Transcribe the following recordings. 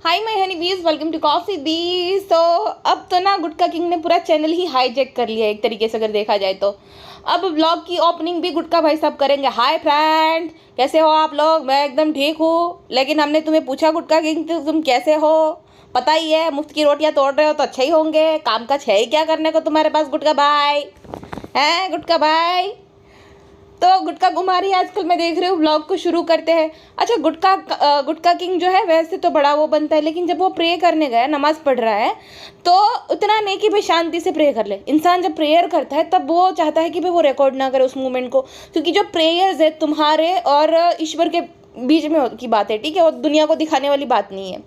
Hi my Honey बीज, welcome to coffee बीज। तो अब तो ना गुटका किंग ने पूरा चैनल ही हाईजैक कर लिया एक तरीके से, अगर देखा जाए तो। अब ब्लॉग की ओपनिंग भी गुटका भाई साहब करेंगे। हाय फ्रेंड, कैसे हो आप लोग? मैं एकदम ठीक हूँ, लेकिन हमने तुम्हें पूछा गुटका किंग तो तुम कैसे हो? पता ही है, मुफ्त की रोटियां तोड़ रहे हो तो अच्छा ही होंगे। काम काज है ही क्या करने को तुम्हारे पास गुटका भाई? हैं गुटका भाई? तो गुटका कुमारी आजकल मैं देख रही हूँ ब्लॉग को शुरू करते हैं। अच्छा, गुटका किंग जो है वैसे तो बड़ा वो बनता है, लेकिन जब वो प्रे करने गया, नमाज पढ़ रहा है, तो उतना नहीं कि भाई शांति से प्रे कर ले। इंसान जब प्रेयर करता है तब वो चाहता है कि भाई वो रिकॉर्ड ना करे उस मोमेंट को, क्योंकि जो प्रेयर्स है तुम्हारे और ईश्वर के बीच में की बात है, ठीक है? वो दुनिया को दिखाने वाली बात नहीं है।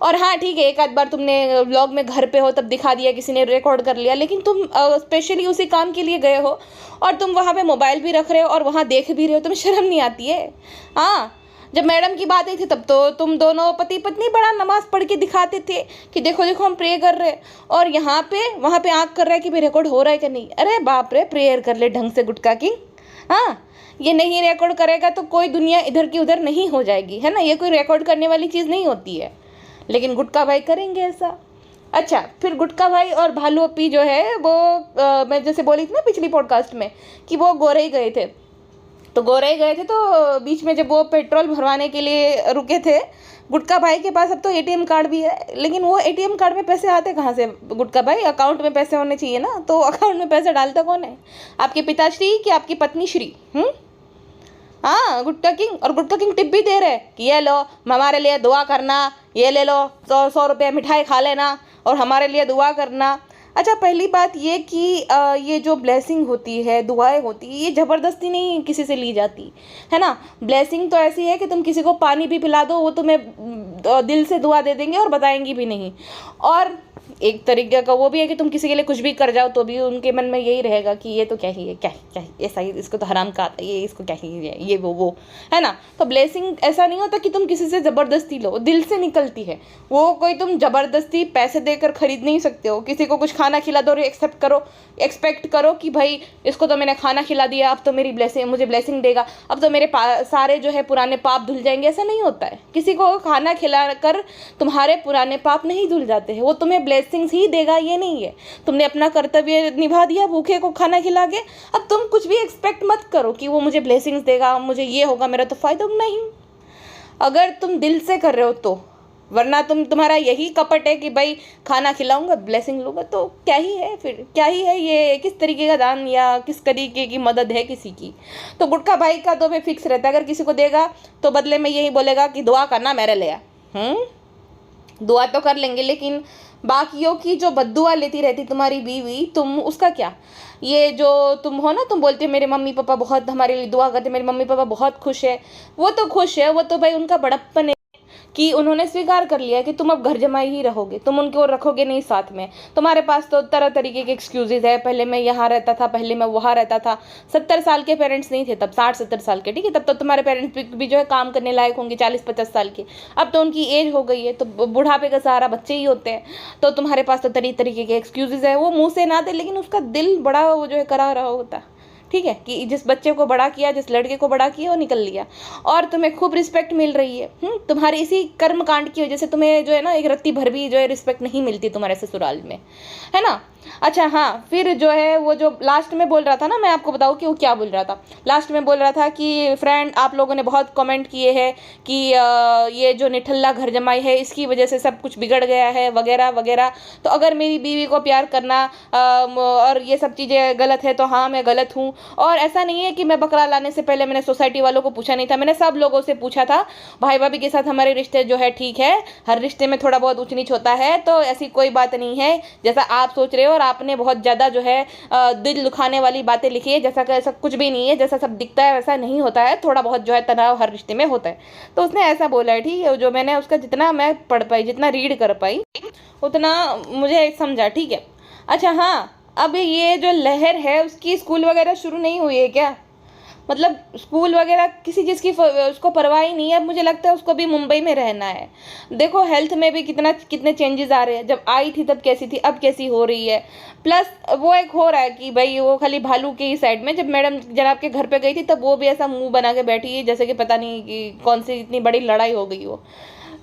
और हाँ ठीक है, एक आध बार तुमने व्लॉग में घर पे हो तब दिखा दिया, किसी ने रिकॉर्ड कर लिया, लेकिन तुम स्पेशली उसी काम के लिए गए हो और तुम वहाँ पे मोबाइल भी रख रहे हो और वहाँ देख भी रहे हो। तुम्हें शर्म नहीं आती है? हाँ, जब मैडम की बात आई थी तब तो तुम दोनों पति पत्नी बड़ा नमाज पढ़ के दिखाते थे कि देखो देखो हम प्रे कर रहे हैं, और यहाँ पे वहाँ पे आँख कर रहा है कि भाई रिकॉर्ड हो रहा है कि नहीं। अरे बाप रे, प्रेयर कर ले ढंग से गुटका की। हाँ, ये नहीं रिकॉर्ड करेगा तो कोई दुनिया इधर की उधर नहीं हो जाएगी, है ना? ये कोई रिकॉर्ड करने वाली चीज़ नहीं होती है, लेकिन गुटका भाई करेंगे ऐसा। अच्छा, फिर गुटका भाई और भालू अपी जो है वो मैं जैसे बोली थी ना पिछली पॉडकास्ट में कि वो गोरे ही गए थे। तो गोरे ही गए थे तो बीच में जब वो पेट्रोल भरवाने के लिए रुके थे, गुटका भाई के पास अब तो एटीएम कार्ड भी है, लेकिन वो एटीएम कार्ड में पैसे आते कहाँ से? गुटका भाई, अकाउंट में पैसे होने चाहिए ना, तो अकाउंट में पैसे डालता कौन है? आपके पिताश्री कि आपकी पत्नी श्री? हाँ, गुटका किंग। और गुटका किंग टिप भी दे रहे कि ये लो हमारे लिए दुआ करना, ये ले लो 100 रुपये मिठाई खा लेना और हमारे लिए दुआ करना। अच्छा, पहली बात ये कि ये जो ब्लेसिंग होती है, दुआएं होती है, ये ज़बरदस्ती नहीं किसी से ली जाती, है ना? ब्लेसिंग तो ऐसी है कि तुम किसी को पानी भी पिला दो, वो तुम्हें दिल से दुआ दे देंगे और बताएंगी भी नहीं। और एक तरीके का वो भी है कि तुम किसी के लिए कुछ भी कर जाओ तो भी उनके मन में यही रहेगा कि ये तो क्या ही है, क्या ही ऐसा ही, इसको तो हराम का आता है, ये इसको क्या ही है, ये वो, है ना? तो ब्लेसिंग ऐसा नहीं होता कि तुम किसी से ज़बरदस्ती लो, दिल से निकलती है वो। कोई तुम ज़बरदस्ती पैसे देकर खरीद नहीं सकते हो। किसी को कुछ खाना खिला दो और एक्सपेक्ट करो कि भाई इसको तो मैंने खाना खिला दिया, अब तो मेरी मुझे ब्लेसिंग देगा, अब तो मेरे सारे जो है पुराने पाप धुल जाएंगे। ऐसा नहीं होता है। किसी को खाना खिला कर तुम्हारे पुराने पाप नहीं धुल जाते हैं, वो तुम्हें ब्लेसिंग्स ही देगा, ये नहीं है। तुमने अपना कर्तव्य निभा दिया भूखे को खाना खिला के, अब तुम कुछ भी एक्सपेक्ट मत करो कि वो मुझे ब्लेसिंग्स देगा, मुझे ये होगा, मेरा तो फायदा नहीं। अगर तुम दिल से कर रहे हो तो, वरना तुम्हारा यही कपट है कि भाई खाना खिलाऊंगा ब्लेसिंग लूंगा, तो क्या ही है फिर? क्या ही है ये? किस तरीके का दान या किस तरीके की मदद है किसी की? तो गुटखा भाई का तो भाई फिक्स रहता है, अगर किसी को देगा तो बदले में यही बोलेगा कि दुआ करना मेरे लिए। दुआ तो कर लेंगे, लेकिन बाकियों की जो बद्दुआ लेती रहती तुम्हारी बीवी, तुम उसका क्या? ये जो तुम हो ना, तुम बोलते हो मेरे मम्मी पापा बहुत हमारे लिए दुआ करते, मेरे मम्मी पापा बहुत खुश है। वो तो खुश है, वो तो भाई उनका बड़प्पन है कि उन्होंने स्वीकार कर लिया कि तुम अब घर जमाई ही रहोगे, तुम उनको रखोगे नहीं साथ में। तुम्हारे पास तो तरह तरीके के एक्सक्यूजेज है, पहले मैं यहाँ रहता था, पहले मैं वहाँ रहता था। 70 साल के पेरेंट्स नहीं थे तब, 60-70 साल के, ठीक है? तब तो तुम्हारे पेरेंट्स भी जो है काम करने लायक होंगे, 40-50 साल के। अब तो उनकी एज हो गई है, तो बुढ़ापे का सहारा बच्चे ही होते हैं। तो तुम्हारे पास तो तरीके के एक्सक्यूजेज है, वो मुँह से ना दे, लेकिन उसका दिल बड़ा वो जो है करा रहा होता, ठीक है? कि जिस बच्चे को बड़ा किया, जिस लड़के को बड़ा किया, वो निकल लिया और तुम्हें खूब रिस्पेक्ट मिल रही है। तुम्हारे इसी कर्म कांड की वजह से तुम्हें जो है ना एक रत्ती भर भी जो है रिस्पेक्ट नहीं मिलती तुम्हारे ससुराल में, है ना? अच्छा हाँ, फिर जो है वो जो लास्ट में बोल रहा था ना, मैं आपको बताऊँ कि वो क्या बोल रहा था। लास्ट में बोल रहा था कि फ्रेंड, आप लोगों ने बहुत कमेंट किए हैं कि ये जो निठल्ला घर जमाई है इसकी वजह से सब कुछ बिगड़ गया है वगैरह वगैरह। तो अगर मेरी बीवी को प्यार करना और ये सब चीज़ें गलत है तो हाँ, मैं गलत हूँ। और ऐसा नहीं है कि मैं बकरा लाने से पहले मैंने सोसाइटी वालों को पूछा नहीं था, मैंने सब लोगों से पूछा था। भाई भाभी के साथ हमारे रिश्ते जो है ठीक है, हर रिश्ते में थोड़ा बहुत ऊंच नीच होता है, तो ऐसी कोई बात नहीं है जैसा आप सोच रहे हो। और आपने बहुत ज़्यादा जो है दिल दुखाने वाली बातें लिखी है, जैसा कि ऐसा कुछ भी नहीं है, जैसा सब दिखता है वैसा नहीं होता है, थोड़ा बहुत जो है तनाव हर रिश्ते में होता है। तो उसने ऐसा बोला है, ठीक है? जो मैंने उसका जितना मैं पढ़ पाई, जितना रीड कर पाई, उतना मुझे समझा, ठीक है? अच्छा हाँ, अब ये जो लहर है उसकी स्कूल वगैरह शुरू नहीं हुई है क्या? मतलब स्कूल वगैरह किसी चीज़ की उसको परवाह ही नहीं है। अब मुझे लगता है उसको भी मुंबई में रहना है। देखो हेल्थ में भी कितने चेंजेस आ रहे हैं, जब आई थी तब कैसी थी, अब कैसी हो रही है। प्लस वो एक हो रहा है कि भाई वो खाली भालू के ही साइड में, जब मैडम जनाब के घर पे गई थी तब वो भी ऐसा मुंह बना के बैठी है जैसे कि पता नहीं कि कौन सी इतनी बड़ी लड़ाई हो गई हो।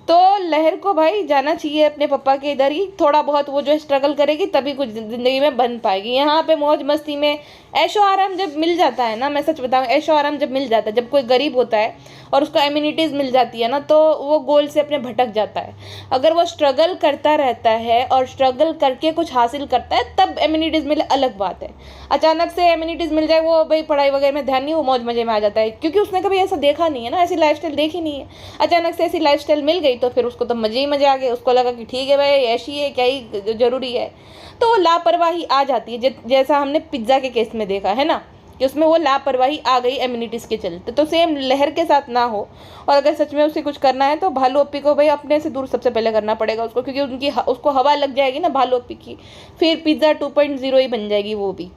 तो लहर को भाई जाना चाहिए अपने पापा के इधर ही, थोड़ा बहुत वो जो है स्ट्रगल करेगी तभी कुछ ज़िंदगी में बन पाएगी। यहाँ पे मौज मस्ती में ऐशो आराम जब मिल जाता है ना, मैं सच बताऊँ, ऐशो आराम जब मिल जाता है, जब कोई गरीब होता है और उसको एम्यूनिटीज़ मिल जाती है ना, तो वो गोल से अपने भटक जाता है। अगर वो स्ट्रगल करता रहता है और स्ट्रगल करके कुछ हासिल करता है तब एम्यूनिटीज़ मिले, अलग बात है। अचानक से एम्यूनिटीज़ मिल जाए, वो भाई पढ़ाई वगैरह में ध्यान नहीं, वो मौज मजे में आ जाता है, क्योंकि उसने कभी ऐसा देखा नहीं है ना, ऐसी लाइफस्टाइल देखी नहीं है। अचानक से ऐसी लाइफस्टाइल मिल गई तो फिर उसको तो मजे ही मजे आ गए, उसको लगा कि ठीक है भाई ऐसी है, क्या ही ज़रूरी है। तो लापरवाही आ जाती है, जैसा हमने पिज्ज़ा के केस में देखा है ना, कि उसमें वो लापरवाही आ गई एम्यूनिटीज़ के चलते। तो सेम लहर के साथ ना हो, और अगर सच में उसे कुछ करना है तो भालू अप्पी को भाई अपने से दूर सबसे पहले करना पड़ेगा उसको, क्योंकि उसको हवा लग जाएगी ना भालू अप्पी की, फिर पिज़्ज़ा 2.0 ही बन जाएगी वो भी।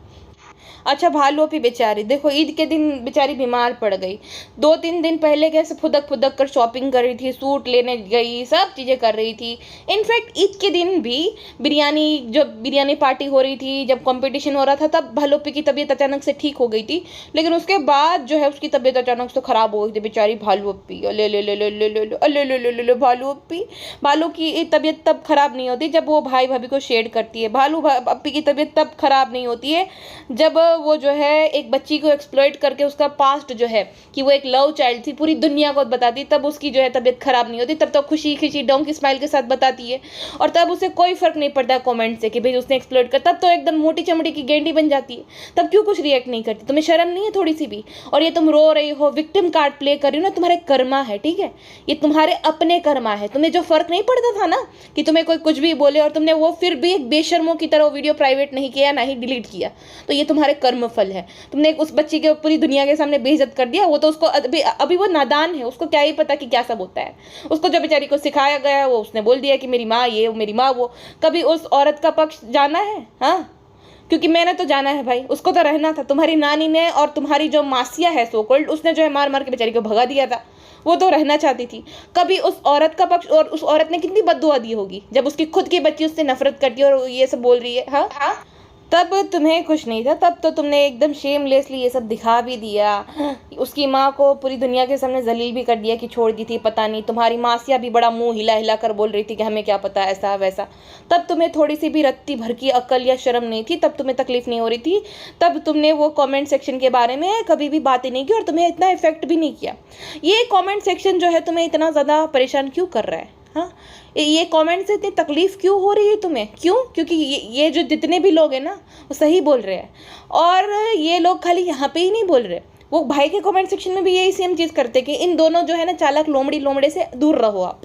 अच्छा, भालू अप्पी बेचारी देखो, ईद के दिन बेचारी बीमार पड़ गई। 2-3 दिन पहले कैसे फुदक फुदक कर शॉपिंग कर रही थी, सूट लेने गई, सब चीज़ें कर रही थी। इनफैक्ट ईद के दिन भी जब बिरयानी पार्टी हो रही थी, जब कंपटीशन हो रहा था, तब भालू अप्पी की तबीयत अचानक से ठीक हो गई थी। लेकिन उसके बाद जो है उसकी तबीयत अचानक से ख़राब हो गई थी बेचारी भालू अप्पी। ले ले ले ले ले ले ले भालू अप्पी। भालू की तबीयत तब ख़राब नहीं होती जब वो भाई भाभी को शेड करती है। भालू अप्पी की तबीयत तब ख़राब नहीं होती है जब वो जो है एक बच्ची को एक्सप्लॉइट करके उसका पास्ट जो है कि वो एक लव चाइल्ड थी पूरी दुनिया को बताती, तब उसकी जो है तबीयत खराब नहीं होती, तब तो खुशी खुशी डोंकी स्माइल के साथ बताती है, और तब उसे कोई फर्क नहीं पड़ता कमेंट से कि भाई उसने एक्सप्लॉइट कर, तब तो एकदम मोटी चमड़ी की गेंडी बन जाती है। तब क्यों कुछ रिएक्ट नहीं करती? तुम्हें शर्म नहीं है थोड़ी सी भी? और ये तुम रो रही हो, विक्टिम कार्ड प्ले कर रही हो ना, तुम्हारे कर्मा है, ठीक है, ये तुम्हारे अपने कर्मा है। तुम्हें जो फर्क नहीं पड़ता था ना कि तुम्हें कोई कुछ भी बोले और तुमने वो फिर भी एक बेशर्मों की तरह वीडियो प्राइवेट नहीं किया, ना ही डिलीट किया, तो ये तुम्हारे कर्म फल है। तुमने उस बच्ची के पूरी दुनिया के सामने बेइज्जत कर दिया। वो तो उसको अभी वो नादान है, उसको क्या ही पता कि क्या सब होता है। उसको जो बेचारी को सिखाया गया वो उसने बोल दिया कि मेरी माँ ये, मेरी माँ वो। कभी उस औरत का पक्ष जाना है? हाँ, क्योंकि मैंने तो जाना है भाई, उसको तो रहना था। तुम्हारी नानी ने और तुम्हारी जो मासिया है सो कॉल्ड, उसने जो है मार मार के बेचारी को भगा दिया था, वो तो रहना चाहती थी। कभी उस औरत का पक्ष, और उस औरत ने कितनी बद्दुआ दी होगी जब उसकी खुद की बच्ची उससे नफरत करती है और ये सब बोल रही है। हाँ हाँ, तब तुम्हें कुछ नहीं था, तब तो तुमने एकदम शेमलेसली ये सब दिखा भी दिया। उसकी माँ को पूरी दुनिया के सामने जलील भी कर दिया कि छोड़ दी थी पता नहीं। तुम्हारी मासिया भी बड़ा मुंह हिला हिला कर बोल रही थी कि हमें क्या पता ऐसा वैसा। तब तुम्हें थोड़ी सी भी रत्ती भर की अक्ल या शर्म नहीं थी, तब तुम्हें तकलीफ नहीं हो रही थी, तब तुमने वो कमेंट सेक्शन के बारे में कभी भी बातें नहीं की और तुम्हें इतना इफेक्ट भी नहीं किया। ये कमेंट सेक्शन जो है तुम्हें इतना ज़्यादा परेशान क्यों कर रहा है? हाँ, ये कमेंट से इतनी तकलीफ क्यों हो रही है तुम्हें? क्यों? क्योंकि ये जो जितने भी लोग हैं ना वो सही बोल रहे हैं, और ये लोग खाली यहाँ पे ही नहीं बोल रहे, वो भाई के कमेंट सेक्शन में भी यही सेम चीज़ करते कि इन दोनों जो है ना चालाक लोमड़ी लोमड़े से दूर रहो आप,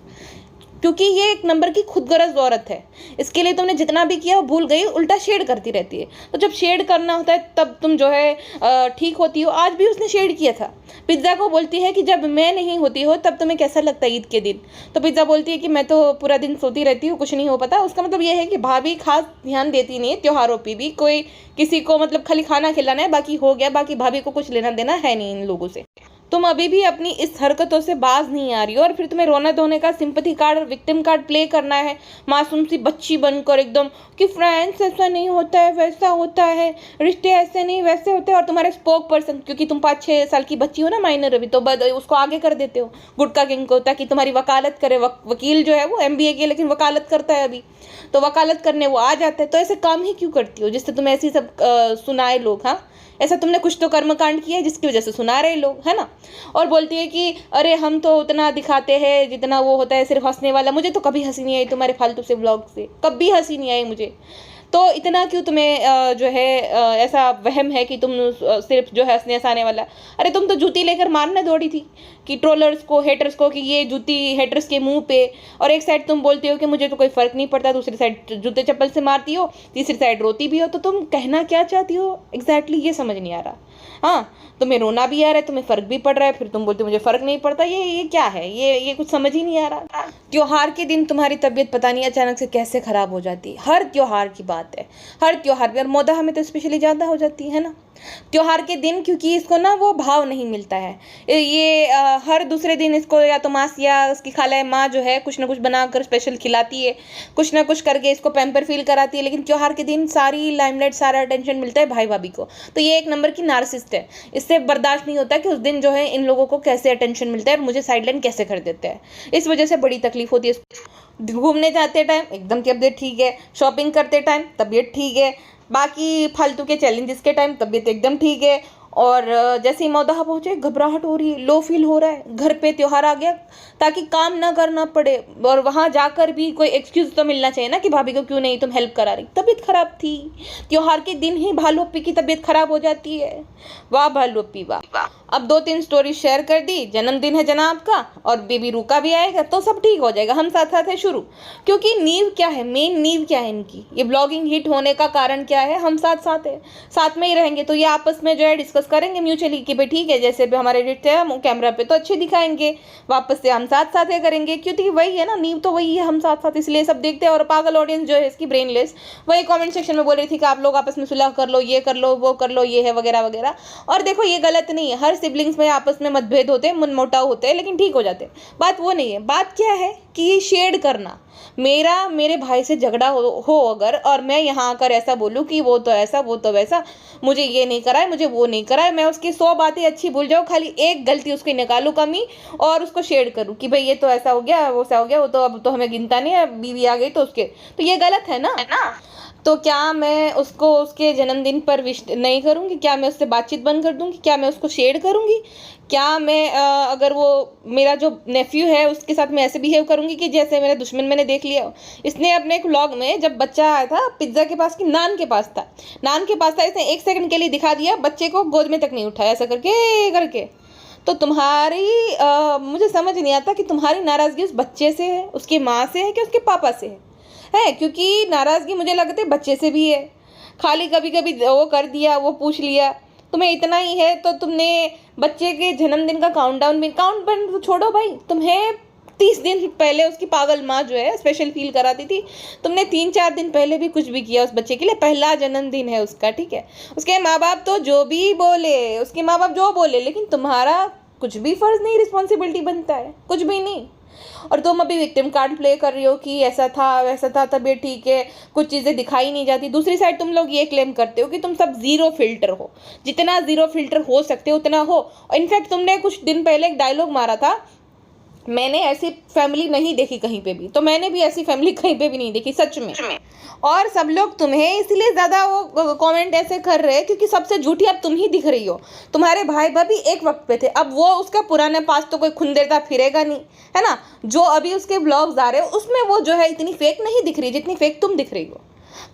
क्योंकि ये एक नंबर की खुदगर्ज औरत है। इसके लिए तुमने जितना भी किया वो भूल गई, उल्टा शेड करती रहती है। तो जब शेड करना होता है तब तुम जो है ठीक होती हो। आज भी उसने शेड किया था। पिज़्ज़ा को बोलती है कि जब मैं नहीं होती हो तब तुम्हें कैसा लगता है ईद के दिन? तो पिज़्ज़ा बोलती है कि मैं तो पूरा दिन सोती रहती हूँ, कुछ नहीं हो पाता। उसका मतलब ये है कि भाभी खास ध्यान देती नहीं है त्योहारों पर भी। कोई किसी को मतलब खाली खाना खिलाना है, बाकी हो गया, बाकी भाभी को कुछ लेना देना है नहीं इन लोगों से। तुम अभी भी अपनी इस हरकतों से बाज नहीं आ रही हो, और फिर तुम्हें रोना धोने का सिंपैथी कार्ड और विक्टिम कार्ड प्ले करना है मासूम सी बच्ची बनकर एकदम कि फ्रेंड्स ऐसा नहीं होता है, वैसा होता है, रिश्ते ऐसे नहीं वैसे होते हैं। और तुम्हारे स्पोक पर्सन, क्योंकि तुम 5-6 साल की बच्ची हो ना, माइनर अभी, तो उसको आगे कर देते हो गुटका किंग को, ताकि तुम्हारी वकालत करे। वकील जो है वो MBA की, लेकिन वकालत करता है अभी, तो वकालत करने वो आ जाता है। तो ऐसे काम ही क्यों करती हो जिससे तुम्हें ऐसी सब सुनाए लोग? हाँ, ऐसा तुमने कुछ तो कर्मकांड किया है जिसकी वजह से सुना रहे लोग, है ना। और बोलती है कि अरे हम तो उतना दिखाते हैं जितना वो होता है सिर्फ हंसने वाला। मुझे तो कभी हंसी नहीं आई तुम्हारे फालतू से ब्लॉग से, कभी हंसी नहीं आई मुझे। तो इतना क्यों तुम्हें जो है ऐसा वहम है कि तुम सिर्फ जो है हंसने हंसाने वाला? अरे तुम तो जूती लेकर मारने दौड़ी थी कि ट्रोलर्स को, हेटर्स को, कि ये जूती हेटर्स के मुंह पे। और एक साइड तुम बोलती हो कि मुझे तो कोई फर्क नहीं पड़ता, दूसरी साइड जूते चप्पल से मारती हो, तीसरी साइड रोती भी हो। तो तुम कहना क्या चाहती हो एग्जैक्टली ये समझ नहीं आ रहा। हाँ, तुम्हें रोना भी आ रहा है, तुम्हें फर्क भी पड़ रहा है, फिर तुम बोलते हो मुझे फर्क नहीं पड़ता। ये क्या है? ये कुछ समझ ही नहीं आ रहा। त्योहार के दिन तुम्हारी तबीयत पता नहीं अचानक से कैसे खराब हो जाती है। हर त्योहार की बात है, हर त्योहार पर, और मोदा हमें तो स्पेशली ज़्यादा हो जाती है ना। त्योहार के दिन, क्योंकि इसको ना वो भाव नहीं मिलता है। ये हर दूसरे दिन इसको या तो माँ या उसकी खाला माँ जो है कुछ ना कुछ बनाकर स्पेशल खिलाती है, कुछ ना कुछ करके इसको पैम्पर फील कराती है, लेकिन त्योहार के दिन सारी लाइमलाइट, सारा अटेंशन मिलता है भाई भाभी को। तो ये एक नंबर की नार्सिसिस्ट है। इससे बर्दाश्त नहीं होता कि उस दिन जो है इन लोगों को कैसे अटेंशन मिलता है और मुझे साइडलाइन कैसे कर देते हैं। इस वजह से बड़ी तकलीफ होती है। घूमने जाते टाइम एकदम तबीयत ठीक है, शॉपिंग करते टाइम तबीयत ठीक है, बाकी फालतू के चैलेंजेस के टाइम तबीयत एकदम ठीक है, और जैसे ही मौदहा पहुँचे घबराहट हो रही है, लो फील हो रहा है, घर पे त्योहार आ गया ताकि काम ना करना पड़े, और वहाँ जाकर भी कोई एक्सक्यूज़ तो मिलना चाहिए ना कि भाभी को क्यों नहीं तुम हेल्प करा रही, तबीयत खराब थी। त्योहार के दिन ही भालू अप्पी की तबीयत खराब हो जाती है। वाह भालू अप्पी वाह। अब 2-3 स्टोरी शेयर कर दी, जन्मदिन है जनाब का और बेबी रूका भी आएगा तो सब ठीक हो जाएगा, हम साथ साथ है शुरू। क्योंकि नींव क्या है, मेन नींव क्या है इनकी, ये ब्लॉगिंग हिट होने का कारण क्या है, हम साथ साथ है, साथ में ही रहेंगे। तो ये आपस में जो है डिस्कस करेंगे म्यूचुअली कि भाई ठीक है, जैसे भी हमारे रिश्ते हैं कैमरा पे तो अच्छे दिखाएंगे, वापस से हम साथ साथ करेंगे, क्योंकि वही है ना, नींव तो वही है, हम साथ साथ इसलिए सब देखते हैं। और पागल ऑडियंस जो है इसकी ब्रेनलेस, वही कमेंट सेक्शन में बोल रही थी कि आप लोग आपस में सुलह कर लो, ये कर लो, वो कर लो, ये है वगैरह वगैरह। और देखो ये गलत नहीं है, हर सिबलिंग्स में आपस में मतभेद होते हैं, मनमुटाव होते हैं, लेकिन ठीक हो जाते हैं। बात वो नहीं है, बात क्या है कि ये शेड करना, मेरे भाई से झगड़ा हो अगर, और मैं यहाँ आकर ऐसा बोलूँ कि वो तो ऐसा, वो तो वैसा, मुझे ये नहीं कराए, मुझे वो नहीं कराए, मैं उसकी 100 बातें अच्छी भूल जाऊँ, खाली एक गलती उसकी निकालूँ कमी और उसको शेड करूँ कि भाई ये तो ऐसा हो गया, वो ऐसा हो गया, वो तो अब तो हमें गिनता नहीं है, बीवी आ गई तो उसके, तो ये गलत है ना। तो क्या मैं उसको उसके जन्मदिन पर विश नहीं करूँगी? क्या मैं उससे बातचीत बंद कर दूँगी? क्या मैं उसको शेड करूँगी? क्या मैं अगर वो मेरा जो नेफ्यू है उसके साथ मैं ऐसे बिहेव करूँगी कि जैसे मेरा दुश्मन मैंने देख लिया? इसने अपने एक व्लॉग में, जब बच्चा आया था पिज्ज़ा के पास, की नान के पास था, इसने 1 सेकंड के लिए दिखा दिया, बच्चे को गोद में तक नहीं उठाया, ऐसा करके करके। तो तुम्हारी मुझे समझ नहीं आता कि तुम्हारी नाराज़गी उस बच्चे से है, उसकी माँ से है कि उसके पापा से है, क्योंकि नाराज़गी मुझे लगता है बच्चे से भी है। खाली कभी कभी वो कर दिया, वो पूछ लिया, तुम्हें इतना ही है तो तुमने बच्चे के जन्मदिन का काउंटडाउन तो छोड़ो भाई, तुम्हें 30 दिन पहले उसकी पागल माँ जो है स्पेशल फील कराती थी, तुमने 3-4 दिन पहले भी कुछ भी किया उस बच्चे के लिए, पहला जन्मदिन है उसका, ठीक है। उसके माँ बाप तो जो भी बोले, उसके माँ बाप जो बोले, लेकिन तुम्हारा कुछ भी फ़र्ज़ नहीं, रिस्पॉन्सिबिलिटी बनता है, कुछ भी नहीं। और तुम अभी विक्टिम कार्ड प्ले कर रही हो कि ऐसा था वैसा था, तबीयत ठीक है, कुछ चीज़ें दिखाई नहीं जाती। दूसरी साइड तुम लोग ये क्लेम करते हो कि तुम सब ज़ीरो फिल्टर हो, जितना ज़ीरो फिल्टर हो सकते हो उतना हो। इनफैक्ट तुमने कुछ दिन पहले एक डायलॉग मारा था, मैंने ऐसी फैमिली नहीं देखी कहीं पे भी, तो मैंने भी ऐसी फैमिली कहीं पे भी नहीं देखी सच में। और सब लोग तुम्हें इसलिए ज़्यादा वो कमेंट ऐसे कर रहे हैं क्योंकि सबसे झूठी अब तुम ही दिख रही हो। तुम्हारे भाई भाभी एक वक्त पे थे, अब वो उसका पुराने पास तो कोई खुंदेरता फिरेगा नहीं, है ना। जो अभी उसके ब्लॉग्स आ रहे हो उसमें वो जो है इतनी फेक नहीं दिख रही जितनी फेक तुम दिख रही हो।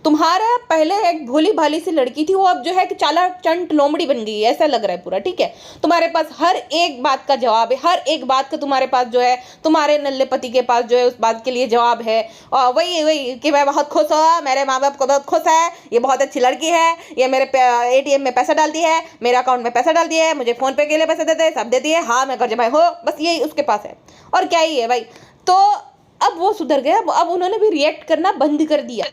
तुम्हारा पहले एक भोली भाली सी लड़की थी, वो अब जो है कि चाला चंट लोमड़ी बन गई है, ऐसा लग रहा है पूरा, ठीक है। तुम्हारे पास हर एक बात का जवाब है, हर एक बात का तुम्हारे पास जो है, तुम्हारे नल्ले पति के पास जो है उस बात के लिए जवाब है। और वही कि मैं बहुत खुश हूँ, मेरे माँ बाप को बहुत खुश है, ये बहुत अच्छी लड़की है, ये मेरे ATM में पैसा डालती है, मेरे अकाउंट में पैसा डालती है, मुझे फ़ोन पे के लिए पैसे देते हैं, सब देती है, हाँ मैं घर जमाई हूँ, बस यही उसके पास है। और क्या ही है भाई। तो अब वो सुधर गया, अब उन्होंने भी रिएक्ट करना बंद कर दिया।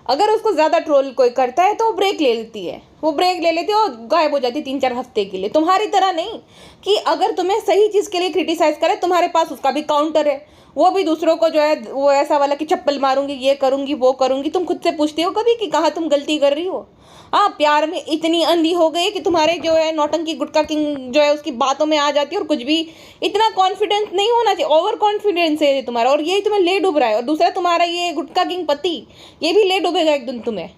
अगर उसको ज़्यादा ट्रोल कोई करता है तो वो ब्रेक ले लेती है, और गायब हो जाती है 3-4 हफ्ते के लिए। तुम्हारी तरह नहीं कि अगर तुम्हें सही चीज़ के लिए क्रिटिसाइज करे, तुम्हारे पास उसका भी काउंटर है, वो भी दूसरों को जो है वो ऐसा वाला कि चप्पल मारूंगी, ये करूंगी, वो करूंगी। तुम खुद से पूछते हो कभी कि कहाँ तुम गलती कर रही हो? हाँ, प्यार में इतनी अंधी हो गई कि तुम्हारे जो है नौटंकी गुटका किंग जो है उसकी बातों में आ जाती है, और कुछ भी इतना कॉन्फिडेंस नहीं होना चाहिए, ओवर कॉन्फिडेंस है तुम्हारा, और यही तुम्हें ले डूब रहा है। और दूसरा तुम्हारा ये गुटका किंग पति, ये भी ले डूबेगा एक दिन तुम्हें।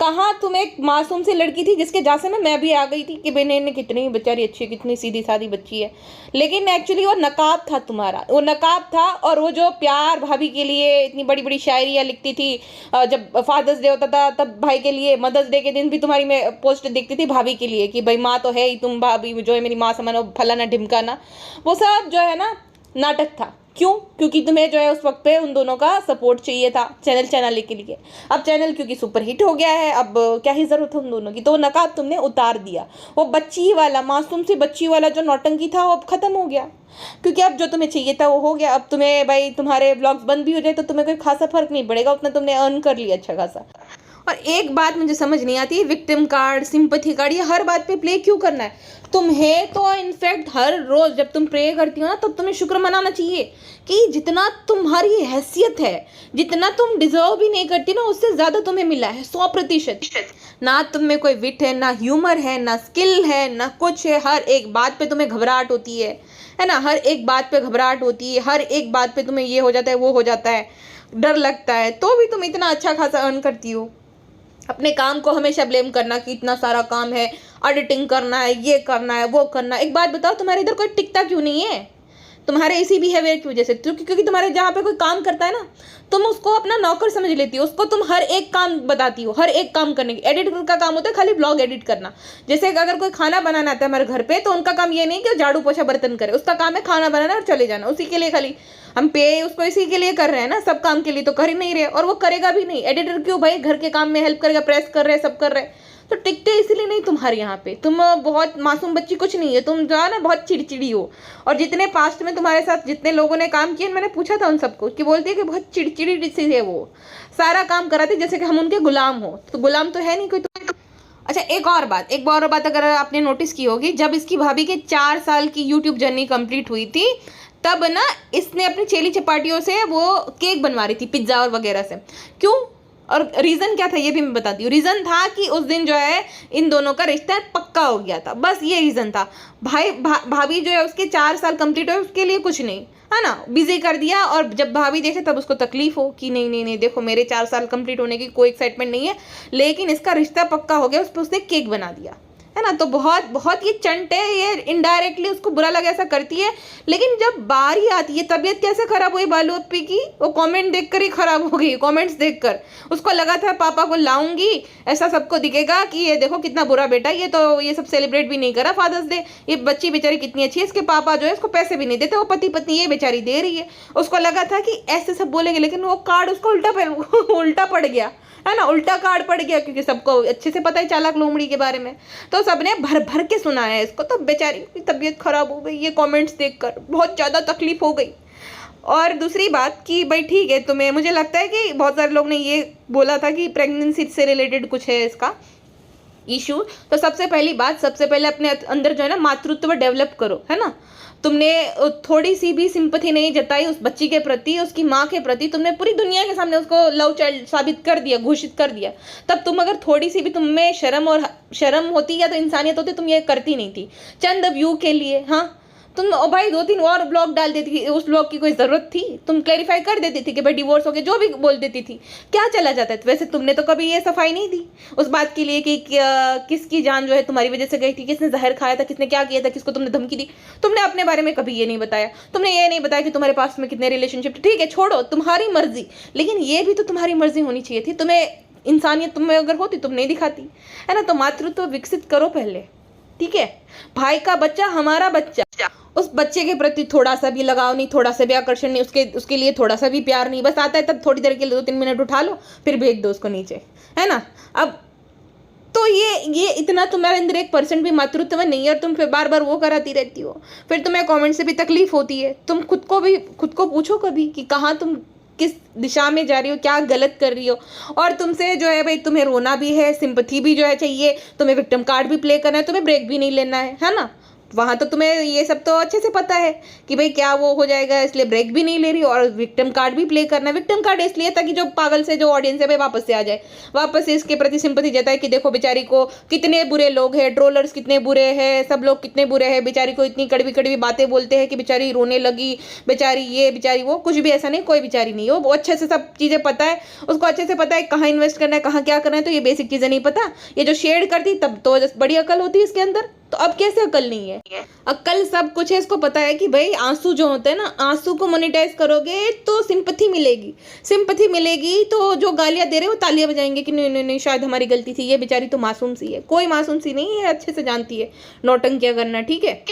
कहाँ तुम एक मासूम सी लड़की थी जिसके जैसे ना मैं भी आ गई थी कि बहने ने कितनी बेचारी अच्छी, कितनी सीधी सादी बच्ची है, लेकिन एक्चुअली वो नकाब था तुम्हारा, वो नकाब था। और वो जो प्यार भाभी के लिए इतनी बड़ी बड़ी शायरियाँ लिखती थी, जब फादर्स डे होता था तब भाई के लिए, मदर्स डे के दिन भी तुम्हारी मैं पोस्ट देखती थी भाभी के लिए कि भाई माँ तो है ही, तुम भाभी जो है मेरी माँ समान, फलाना ढिमकाना, वो सब जो है ना नाटक था। क्यों? क्योंकि तुम्हें जो है उस वक्त पे उन दोनों का सपोर्ट चाहिए था चैनल चैनल के लिए। अब चैनल क्योंकि सुपर हिट हो गया है, अब क्या ही ज़रूरत है उन दोनों की, तो वो नकाब तुमने उतार दिया। वो बच्ची वाला, मासूम सी बच्ची वाला जो नौटंकी था वो अब ख़त्म हो गया, क्योंकि अब जो तुम्हें चाहिए था वो हो गया। अब तुम्हें भाई तुम्हारे ब्लॉग्स बंद भी हो जाए तो तुम्हें कोई खासा फर्क नहीं पड़ेगा, उतना तुमने अर्न कर लिया अच्छा खासा। और एक बात मुझे समझ नहीं आती है, विक्टिम कार्ड, सिंपैथी कार्ड, ये हर बात पे प्ले क्यों करना है? तुम्हें तो इनफैक्ट हर रोज जब तुम प्रे करती हो ना, तब तुम्हें शुक्र मनाना चाहिए कि जितना तुम्हारी हैसियत है, जितना तुम डिजर्व भी नहीं करती ना, उससे ज्यादा तुम्हें मिला है 100%। ना तुम में कोई विट है, ना ह्यूमर है, ना स्किल है, ना कुछ है। हर एक बात पे तुम्हें घबराहट होती है ना? हर एक बात पे घबराहट होती है, हर एक बात पे तुम्हें ये हो जाता है, वो हो जाता है, डर लगता है, तो भी तुम इतना अच्छा खासा अर्न करती हो। अपने काम को हमेशा ब्लेम करना कि इतना सारा काम है, एडिटिंग करना है, ये करना है, वो करना है। एक बात बताओ, तुम्हारे इधर कोई टिकता क्यों नहीं है? तुम्हारे इसी बिहेवियर की वजह से, क्योंकि तुम्हारे जहाँ पे कोई काम करता है ना, तुम उसको अपना नौकर समझ लेती हो, उसको तुम हर एक काम बताती हो, हर एक काम करने की। एडिटर का काम होता है खाली ब्लॉग एडिट करना। जैसे अगर कोई खाना बनाना आता है हमारे घर पे, तो उनका काम ये नहीं कि झाड़ू पोछा बर्तन करे, उसका काम है खाना बनाना और चले जाना। उसी के लिए खाली हम पे उसको इसी के लिए कर रहे हैं ना, सब काम के लिए तो कर ही नहीं रहे, और वो करेगा भी नहीं। एडिटर क्यों भाई? घर के काम में हेल्प करेगा, प्रेस कर रहे हैं, सब कर रहे हैं, तो टिकते इसलिए नहीं तुम्हारे यहाँ पे। तुम बहुत मासूम बच्ची कुछ नहीं है, तुम जो है ना बहुत चिड़चिड़ी हो। और जितने पास्ट में तुम्हारे साथ जितने लोगों ने काम किए, मैंने पूछा था उन सबको कि बोलती है कि बहुत चिड़चिड़ी सी है वो, सारा काम कराती जैसे कि हम उनके गुलाम हो। तो गुलाम तो है नहीं कोई। अच्छा, एक और बात अगर आपने नोटिस की होगी, जब इसकी भाभी के 4 साल की यूट्यूब जर्नी कंप्लीट हुई थी, तब ना इसने अपनी चेली चपाटियों से वो केक बनवा रही थी, पिज्ज़ा और वगैरह से। क्यों? और रीज़न क्या था ये भी मैं बताती हूँ। रीज़न था कि उस दिन जो है इन दोनों का रिश्ता पक्का हो गया था, बस ये रीज़न था। भाभी जो है उसके 4 साल कंप्लीट हुए, उसके लिए कुछ नहीं, है ना, बिजी कर दिया। और जब भाभी देखे तब उसको तकलीफ हो कि नहीं नहीं नहीं, देखो मेरे 4 साल कंप्लीट होने की कोई एक्साइटमेंट नहीं है, लेकिन इसका रिश्ता पक्का हो गया, उस पर उसने केक बना दिया, है ना। तो बहुत ये चंट है, ये इनडायरेक्टली उसको बुरा लगा ऐसा करती है। लेकिन जब बारी आती है, तबीयत कैसे खराब हुई बालू अप्पी की, वो कमेंट देखकर ही खराब हो गई। कमेंट्स देखकर उसको लगा था पापा को लाऊंगी, ऐसा सबको दिखेगा कि ये देखो कितना बुरा बेटा, ये तो ये सब सेलिब्रेट भी नहीं करा फादर्स डे, ये बच्ची बेचारी कितनी अच्छी है, इसके पापा जो है इसको पैसे भी नहीं देते, वो पति पत्नी ये बेचारी दे रही है। उसको लगा था कि ऐसे सब बोलेंगे, लेकिन वो कार्ड उसको उल्टा पड़ गया, है ना, उल्टा कार्ड पड़ गया, क्योंकि सबको अच्छे से पता है चालाक लोमड़ी के बारे में। तो सबने भर भर के सुना है इसको, तो बेचारी की तबीयत खराब हो गई ये कमेंट्स देखकर, बहुत ज़्यादा तकलीफ हो गई। और दूसरी बात कि भाई ठीक है, तुम्हें, मुझे लगता है कि बहुत सारे लोग ने ये बोला था कि प्रेगनेंसी से रिलेटेड कुछ है इसका इशू। तो सबसे पहले अपने अंदर जो है ना मातृत्व डेवलप करो, है ना। तुमने थोड़ी सी भी सिंपैथी नहीं जताई उस बच्ची के प्रति, उसकी माँ के प्रति, तुमने पूरी दुनिया के सामने उसको लव चाइल्ड साबित कर दिया, घोषित कर दिया। तब तुम अगर थोड़ी सी भी तुम में शर्म होती या तो इंसानियत होती, तुम ये करती नहीं थी चंद व्यू के लिए। हाँ, तुम भाई 2-3 और ब्लॉग डाल देती थी, उस ब्लॉग की कोई ज़रूरत थी? तुम क्लैरिफाई कर देती थी कि भाई डिवोर्स हो गया, जो भी बोल देती थी, क्या चला जाता है। वैसे तुमने तो कभी ये सफाई नहीं दी उस बात के लिए कि किसकी जान जो है तुम्हारी वजह से गई थी, किसने जहर खाया था, किसने क्या किया था, किसको तुमने धमकी दी। तुमने अपने बारे में कभी ये नहीं बताया। तुमने ये नहीं बताया कि तुम्हारे पास में कितने रिलेशनशिप। ठीक है, छोड़ो, तुम्हारी मर्जी, लेकिन ये भी तो तुम्हारी मर्जी होनी चाहिए थी। तुम्हें इंसानियत तुम्हें अगर होती, तुम नहीं दिखाती, है ना। तो मातृत्व विकसित करो पहले, ठीक है। भाई का बच्चा हमारा बच्चा, उस बच्चे के प्रति थोड़ा सा भी लगाव नहीं, थोड़ा सा भी आकर्षण नहीं, उसके लिए थोड़ा सा भी प्यार नहीं। बस आता है तब थोड़ी देर के लिए 2-3 मिनट उठा लो, फिर भेज दो उसको नीचे, है ना। अब तो ये इतना तुम्हारे अंदर 1% भी मातृत्व नहीं है, और तुम फिर बार बार वो कराती रहती हो। फिर तुम्हें कमेंट से भी तकलीफ होती है। तुम खुद को पूछो कभी कि कहाँ तुम किस दिशा में जा रही हो, क्या गलत कर रही हो। और तुमसे जो है भाई, तुम्हें रोना भी है, सिंपैथी भी जो है चाहिए, तुम्हें विक्टिम कार्ड भी प्ले करना है, तुम्हें ब्रेक भी नहीं लेना है ना। वहाँ तो तुम्हें ये सब तो अच्छे से पता है कि भाई क्या वो हो जाएगा, इसलिए ब्रेक भी नहीं ले रही और विक्टिम कार्ड भी प्ले करना है। विक्टिम कार्ड इसलिए ताकि जो पागल से जो ऑडियंस है भाई वापस से आ जाए, वापस से इसके प्रति सिंपैथी जताए कि देखो बेचारी को कितने बुरे लोग हैं, ट्रोलर्स कितने बुरे हैं, सब लोग कितने बुरे हैं, बेचारी को इतनी कड़वी कड़वी बातें बोलते हैं कि बेचारी रोने लगी, बेचारी ये बेचारी वो। कुछ भी ऐसा नहीं, कोई बेचारी नहीं हो, वो अच्छे से सब चीज़ें पता है उसको, अच्छे से पता है कहाँ इन्वेस्ट करना है, कहाँ क्या करना है। तो ये बेसिक चीज़ें नहीं पता, ये जो शेड करती तब तो बड़ी अकल होती है इसके अंदर। तो अब कैसे अकल नहीं है? अकल सब कुछ है, इसको पता है कि भाई आंसू जो होते हैं ना, आंसू को मोनेटाइज करोगे तो सिंपैथी मिलेगी। तो जो गालियां दे रहे वो तालियां बजाएंगे कि नहीं नहीं नहीं, शायद हमारी गलती थी, ये बेचारी तो मासूम सी है। कोई मासूम सी नहीं है, अच्छे से जानती है नौटंकियां करना, ठीक है।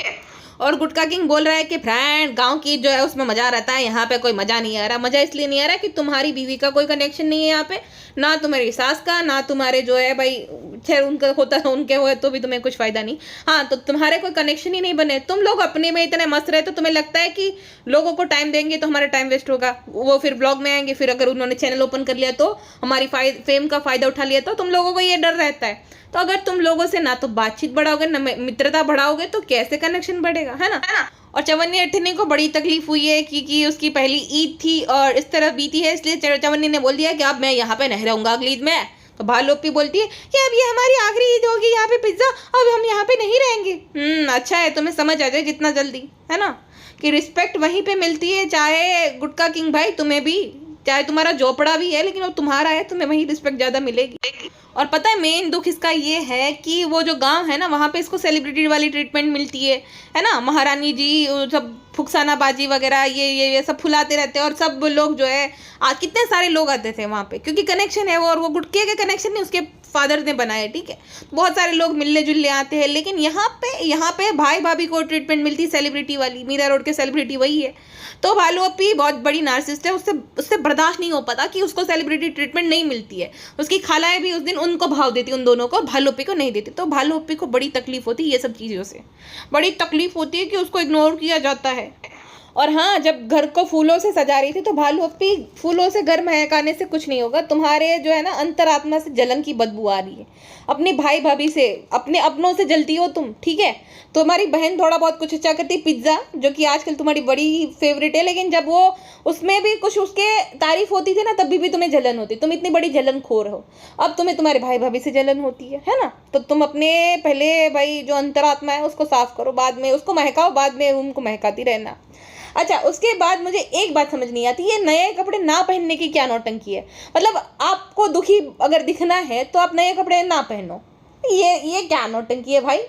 और गुटका किंग बोल रहा है कि फ्रेंड गांव की जो है उसमें मजा रहता है, यहाँ पे कोई मजा नहीं आ रहा। मजा इसलिए नहीं आ रहा कि तुम्हारी बीवी का कोई कनेक्शन नहीं है यहाँ पे, ना तुम्हारी सास का, ना तुम्हारे जो है भाई खैर उनका होता है, उनके हुए तो भी तुम्हें कुछ फायदा नहीं। हाँ, तो तुम्हारे कोई कनेक्शन ही नहीं बने, तुम लोग अपने में इतने मस्त रहे, तो तुम्हें लगता है कि लोगों को टाइम देंगे तो हमारा टाइम वेस्ट होगा, वो फिर ब्लॉग में आएंगे, फिर अगर उन्होंने चैनल ओपन कर लिया तो हमारी फेम का फायदा उठा लिया, तो तुम लोगों को ये डर रहता है। तो अगर तुम लोगों से ना तो बातचीत बढ़ाओगे ना मित्रता बढ़ाओगे तो कैसे कनेक्शन बढ़ेगा, है ना। और चवन्नी अठन्नी को बड़ी तकलीफ हुई है कि उसकी पहली ईद थी और इस तरह बीती है, इसलिए चवन्नी ने बोल दिया कि अब मैं यहाँ पे नहीं रहूंगा अगली ईद में। तो भालोपी बोलती है कि अब ये हमारी आखिरी ईद होगी यहाँ पे पिज्जा, अब हम यहाँ पे नहीं रहेंगे। अच्छा है, तुम्हें समझ आ जाए जितना जल्दी, है ना, कि रिस्पेक्ट वहीं पे मिलती है, चाहे गुटका किंग भाई तुम्हें भी, चाहे तुम्हारा झोपड़ा भी है लेकिन वो तुम्हारा है, तुम्हें वहीं रिस्पेक्ट ज़्यादा मिलेगी। और पता है मेन दुख इसका ये है कि वो जो गांव है ना वहाँ पे इसको सेलिब्रिटी वाली ट्रीटमेंट मिलती है ना। महारानी जी सब फुकसाना बाजी वगैरह ये सब फुलाते रहते हैं, और सब लोग जो है कितने सारे लोग आते थे वहाँ पे, क्योंकि कनेक्शन है वो, और वो गुटके के कनेक्शन नहीं उसके फादर ने बनाए, ठीक है। बहुत सारे लोग मिलने जुलने आते हैं, लेकिन यहाँ पे भाई भाभी को ट्रीटमेंट मिलती है सेलिब्रिटी वाली, मीरा रोड के सेलिब्रिटी वही है। तो भालुअप्पी बहुत बड़ी नार्सिसिस्ट है, उससे बर्दाश्त नहीं हो पाता कि उसको सेलिब्रिटी ट्रीटमेंट नहीं मिलती है। उसकी खालाएं भी उस दिन उनको भाव देती, उन दोनों को, भालुअप्पी को नहीं देती। तो भालुअप्पी को बड़ी तकलीफ होती है ये सब चीज़ों से, बड़ी तकलीफ होती है कि उसको इग्नोर किया जाता है। और हाँ, जब घर को फूलों से सजा रही थी तो भालुअप्पी फूलों से घर महकाने से कुछ नहीं होगा, तुम्हारे जो है ना अंतरात्मा से जलन की बदबू आ रही है, अपनी भाई भाभी से, अपने अपनों से जलती हो तुम, ठीक है। तुम्हारी बहन थोड़ा बहुत कुछ अच्छा करती, पिज्ज़ा जो कि आजकल तुम्हारी बड़ी फेवरेट है, लेकिन जब वो उसमें भी कुछ उसके तारीफ होती थी ना तब भी तुम्हें जलन होती, तुम इतनी बड़ी जलन खोर हो, अब तुम्हें तुम्हारे भाई भाभी से जलन होती है ना। तो तुम अपने पहले भाई जो अंतरात्मा है उसको साफ करो, बाद में उसको महकाओ, बाद में उनको महकाती रहना। अच्छा, उसके बाद मुझे एक बात समझ नहीं आती, ये नए कपड़े ना पहनने की क्या नौटंकी है। मतलब आपको दुखी अगर दिखना है तो आप नए कपड़े ना पहनो, ये क्या नौटंकी है भाई।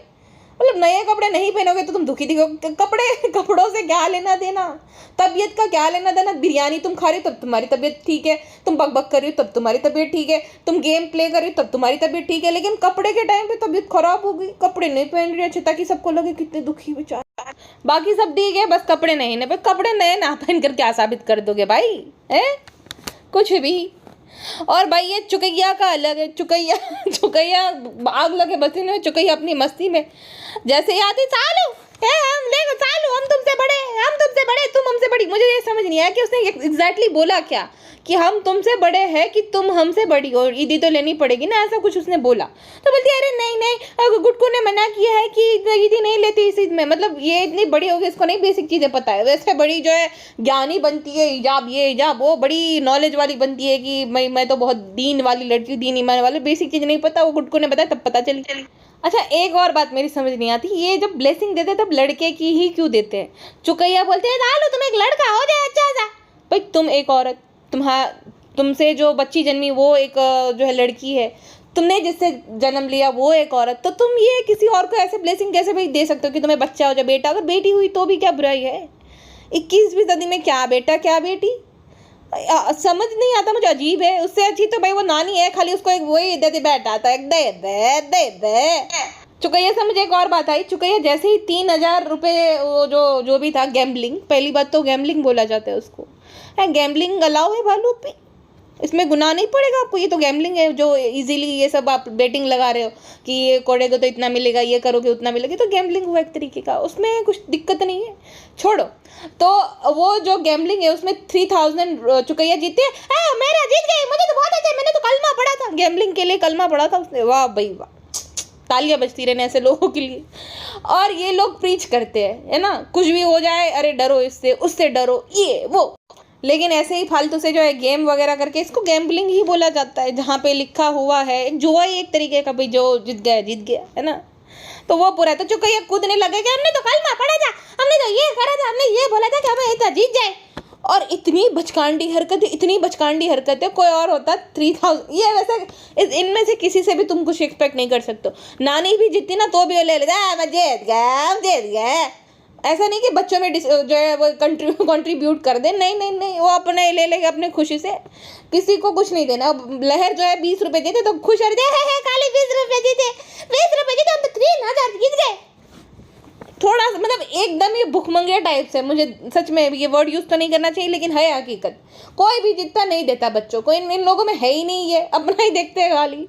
मतलब नए कपड़े नहीं पहनोगे तो तुम दुखी दिखोगे, कपड़ों से क्या लेना देना, तबीयत का क्या लेना देना। बिरयानी तुम खा रही हो तब तुम्हारी तबीयत ठीक है, तुम बकबक कर रही हो तब तुम्हारी तबीयत ठीक है, तुम गेम प्ले कर रही हो तब तुम्हारी तबीयत ठीक है, लेकिन कपड़े के टाइम पे तबीयत खराब हो गई, कपड़े नहीं पहन रही अच्छे ताकि सबको लगे कितने दुखी बेचारा। बाकी सब ठीक है, बस कपड़े नहीं ना, कपड़े नए ना पहन कर क्या साबित कर दोगे भाई, है कुछ भी। और भाई ये चुकैया का अलग है, चुकैया आग लगे पसीने में, चुकैया अपनी मस्ती में जैसे ही आती, सालू हम देखो सालू हम तुमसे बड़े तुम हमसे बड़ी। मुझे ये समझ नहीं आया कि उसने एग्जैक्टली बोला क्या, कि हम तुमसे बड़े हैं कि तुम हमसे बड़ी हो, ईदी तो लेनी पड़ेगी ना, ऐसा कुछ उसने बोला। तो बोलती है अरे नहीं गुड्डू ने मना किया है कि ईदी नहीं लेती इस ईद में। मतलब ये इतनी बड़ी होगी, इसको नहीं बेसिक चीज़ें पता है। वैसे बड़ी जो है ज्ञानी बनती है, हिजाब ये हिजाब वो, बड़ी नॉलेज वाली बनती है कि मैं तो बहुत दीन वाली लड़की, दीन ईमान वाली, बेसिक चीज़ नहीं पता, वो गुड्डू ने बताया तब पता चली। अच्छा, एक और बात मेरी समझ नहीं आती, ये जब ब्लेसिंग देते तब लड़के की ही क्यों देते हैं। चुकैया बोलते हैं लालू तुम एक लड़का हो जाए अच्छा सा, भाई तुम एक औरत, तुमसे जो बच्ची जन्मी वो एक जो है लड़की है, तुमने जिससे जन्म लिया वो एक औरत, तो तुम ये किसी और को ऐसे ब्लेसिंग कैसे भाई दे सकते हो कि तुम्हें बच्चा हो जाए, बेटा। अगर बेटी हुई तो भी क्या बुराई है, 21वीं सदी में क्या बेटा क्या बेटी, समझ नहीं आता मुझे, अजीब है। उससे अच्छी तो भाई वो नानी है, खाली उसको एक वही दे बैठा था, एक दे। चुकैया से मुझे एक और बात आई, चुकैया जैसे ही 3000 रुपये वो जो भी था गैम्बलिंग, पहली बात तो गैम्बलिंग बोला जाता है उसको, है गैम्बलिंग अलाउ है भालूपी, इसमें गुनाह नहीं पड़ेगा आपको, ये तो गैम्बलिंग है। जो इजीली ये सब आप बेटिंग लगा रहे हो कि ये कोड़ेगा तो इतना मिलेगा, ये करोगे उतना मिलेगा, तो गैम्बलिंग हुआ एक तरीके का, उसमें कुछ दिक्कत नहीं है, छोड़ो। तो वो जो गैम्बलिंग है उसमें 3000 चुकैया जीते, मेरा जीत गए, मुझे तो बहुत अच्छा, मैंने तो कलमा पढ़ा था, गैम्बलिंग के लिए कलमा पढ़ा था उसने, वाह भाई वाह, तालियां बजती रहने ऐसे लोगों के लिए। और ये लोग प्रीच करते हैं, है ना, कुछ भी हो जाए अरे डरो इससे उससे डरो ये वो, लेकिन ऐसे ही फालतू से जो है गेम वगैरह करके, इसको गैम्बलिंग ही बोला जाता है, जहाँ पे लिखा हुआ है एक जुआ ही एक तरीके का, भाई जो जीत गया, है ना, तो वो पूरा। तो चुकैया कूदने लगे कि हमने तो कलमा पढ़ा था, हमने तो ये करा था, हमने ये बोला था कि हमें इतना जीत जाए। और इतनी बचकांडी हरकत है, कोई और होता 3000, ये वैसे इनमें से किसी से भी तुम कुछ एक्सपेक्ट नहीं कर सकते। नानी भी जीती ना तो भी वो ले लेता, मैं जीत गया। ऐसा नहीं कि बच्चों में जो है वो कंट्रीब्यूट कर दे, नहीं, वो अपने ले लेगा अपने खुशी से, किसी को कुछ नहीं देना। अब लहर जो है 20 रुपये जीते तो खुश हो रहे हैं, खाली 20 रुपये जीते, हम तो 3000 जीत गए। थोड़ा मतलब एकदम ही भुखमंगे टाइप से, मुझे सच में ये वर्ड यूज़ तो नहीं करना चाहिए लेकिन है हकीकत, कोई भी जितना नहीं देता बच्चों को, इन लोगों में है ही नहीं, ये अपना ही देखते हैं खाली।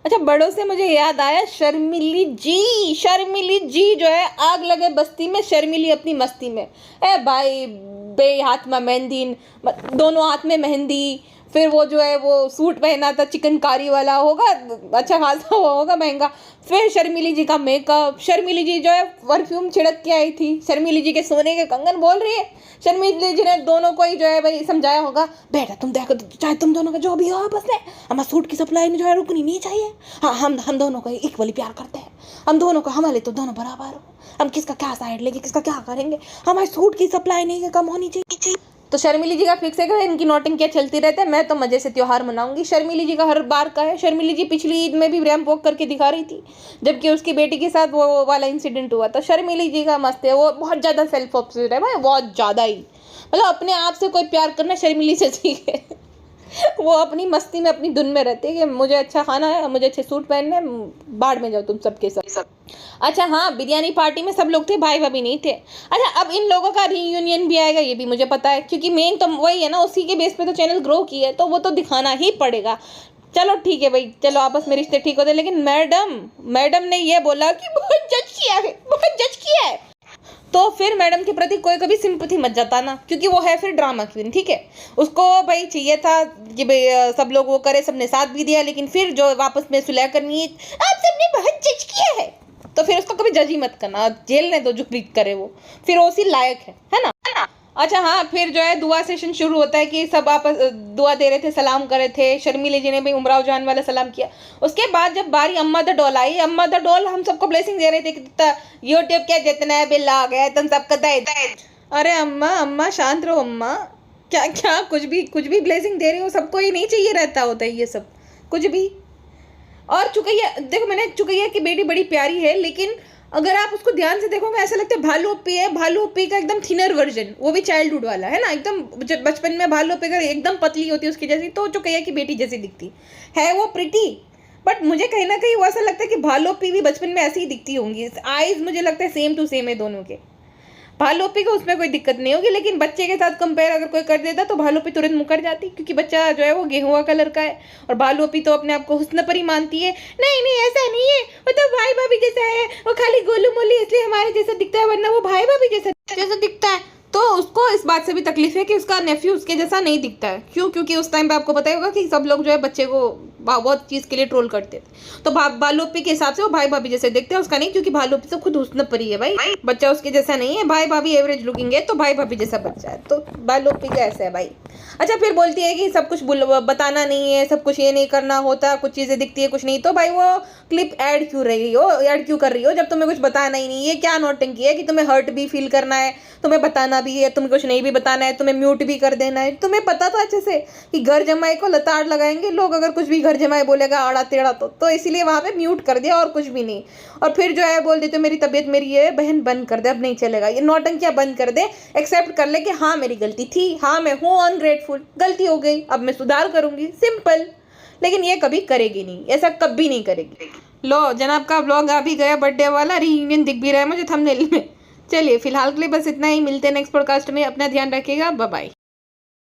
अच्छा, बड़ों से मुझे याद आया, शर्मिली जी जो है आग लगे बस्ती में, शर्मिली अपनी मस्ती में। ए भाई, बे हाथ में मेहंदी, दोनों हाथ में मेहंदी, फिर वो जो है वो सूट पहना था चिकनकारी वाला, होगा अच्छा खासा, वो होगा महंगा। फिर शर्मिली जी का मेकअप, शर्मिली जी जो है परफ्यूम छिड़क के आई थी, शर्मिली जी के सोने के कंगन बोल रही है। शर्मिली जी ने दोनों को ही जो है भाई समझाया होगा, बेटा तुम देखो, चाहे तुम दोनों का जो भी हो आपस में, हमारे सूट की सप्लाई में जो है रुकनी नहीं चाहिए। हाँ, हम दोनों को इक्वली प्यार करते हैं, हम दोनों को, हमारे तो दोनों बराबर हो, हम किसका क्या साइड लेंगे, किसका क्या करेंगे, हमारे सूट की सप्लाई नहीं कम होनी चाहिए। तो शर्मिली जी का फिक्स है कि इनकी नौटंकियां चलती रहते हैं, मैं तो मजे से त्योहार मनाऊंगी। शर्मिली जी का हर बार का है। शर्मिली जी पिछली ईद में भी रैंप वॉक करके दिखा रही थी, जबकि उसकी बेटी के साथ वो वाला इंसिडेंट हुआ था। शर्मिली जी का मस्त है, वो बहुत ज़्यादा सेल्फ ऑब्सेस्ड है भाई, बहुत ज़्यादा ही, मतलब अपने आप से कोई प्यार करना शर्मिली से सीखे। वो अपनी मस्ती में, अपनी धुन में रहती है कि मुझे अच्छा खाना है, मुझे अच्छे सूट पहनने, बाढ़ में जाओ तुम सबके सब। अच्छा हाँ, बिरयानी पार्टी में सब लोग थे, भाई भाभी नहीं थे। अच्छा, अब इन लोगों का रीयूनियन भी आएगा, ये भी मुझे पता है, क्योंकि मेन तो वही है ना, उसी के बेस पे तो चैनल ग्रो की है, तो वो तो दिखाना ही पड़ेगा। चलो ठीक है भाई, चलो आपस में रिश्ते ठीक होते, लेकिन मैडम ने ये बोला कि बहुत जज किया है, तो फिर मैडम के प्रति कोई कभी सिंपैथी मत जताना, क्योंकि वो है फिर ड्रामा क्वीन, ठीक है। उसको भाई चाहिए था कि भाई सब लोग वो करे, सबने साथ भी दिया, लेकिन फिर जो वापस में सुलह करनी है, आप सबने बहुत जज किया है, तो फिर उसको कभी जज ही मत करना, जेल ने दो जो भी करे वो, फिर वो उसी लायक है ना। अच्छा हाँ, फिर जो है दुआ सेशन शुरू होता है कि सब आपस दुआ दे रहे थे, सलाम कर रहे थे। शर्मिली जी ने भी उमराव जान वाला सलाम किया। उसके बाद जब बारी अम्मा द डॉल आई, अम्मा द डॉल हम सबको ब्लेसिंग दे रहे थे कि यूट्यूब के जितना बिल आ गया तुम सबका दे। अरे अम्मा शांत रहो अम्मा, क्या कुछ भी ब्लेसिंग दे रही हो, सबको ही नहीं चाहिए रहता होता है ये सब कुछ भी। और चुकैया, देखो मैंने चुकैया की बेटी बड़ी प्यारी है, लेकिन अगर आप उसको ध्यान से देखोगे ऐसा लगता है भालू अप्पी है, भालू अप्पी का एकदम थिनर वर्जन, वो भी चाइल्डहुड वाला है ना, एकदम बचपन में भालू अप्पी का एकदम पतली होती है उसकी जैसी, तो चुकैया की बेटी जैसी दिखती है वो प्रिटी। बट मुझे कहीं ना कहीं वो ऐसा लगता है कि भालू अप्पी भी बचपन में ऐसी ही दिखती होंगी, आईज मुझे लगता है सेम टू सेम है दोनों के। भालूपी को उसमें कोई दिक्कत नहीं होगी, लेकिन बच्चे के साथ कंपेयर अगर कोई कर देता तो भालूपी तुरंत मुकर जाती, क्योंकि बच्चा जो है वो गेहुआ कलर का है, और भालूपी तो अपने आप को हुस्न परी मानती है। नहीं ऐसा नहीं है, वो तो भाई भाभी जैसा है, वो खाली गोलू मोली इसलिए हमारे जैसा दिखता है, वरना वो भाई भाभी जैसा दिखता है। तो उसको इस बात से भी तकलीफ है कि उसका नेफ्यू उसके जैसा नहीं दिखता है। क्यों? क्योंकि उस टाइम पे आपको पता ही होगा कि सब लोग जो है बच्चे को बहुत चीज़ के लिए ट्रोल करते थे, तो भालूपी के हिसाब से वो भाई भाभी जैसे दिखते हैं, उसका नहीं, क्योंकि भालूपी तो खुद हुस्न परी है भाई, बच्चा उसके जैसा नहीं है। भाई भाभी एवरेज लुकिंग है, तो भाई भाभी जैसा बच्चा है, तो भालूपी का ऐसा है भाई। अच्छा, फिर बोलती है कि सब कुछ बताना नहीं है, सब कुछ ये नहीं करना होता, कुछ चीज़ें दिखती है कुछ नहीं, तो भाई वो क्लिप ऐड क्यों कर रही हो जब तुम्हें कुछ बताना ही नहीं है? क्या नौटंकी है कि तुम्हें हर्ट भी फील करना है, तुम्हें बताना भी है, तुम्हें कुछ नहीं भी बताना है, तुम्हें म्यूट भी कर देना है। तुम्हें पता था अच्छे से कि घर जमाई को लताड़ लगाएंगे लोग, अगर कुछ भी घर जमाई बोलेगा आड़ा टेढ़ा तो इसलिए वहाँ पे म्यूट कर दिया और कुछ भी नहीं। और फिर जो है बोल देते मेरी तबीयत मेरी है, बहन बंद कर दे, अब नहीं चलेगा, ये नौटंकियाँ बंद कर दे, एक्सेप्ट कर ले कि हाँ मेरी गलती थी, हाँ मैं हूँ अनग्रेटफुल, गलती हो गई, अब मैं सुधार करूँगी, सिंपल। लेकिन ये कभी करेगी नहीं, ऐसा कभी नहीं करेगी। लो जनाब का व्लॉग आ भी गया, बर्थडे वाला रीयूनियन दिख भी रहा है मुझे थंबनेल में। चलिए फिलहाल के लिए बस इतना ही, मिलते हैं नेक्स्ट पॉडकास्ट में, अपना ध्यान रखिएगा, बाय बाय।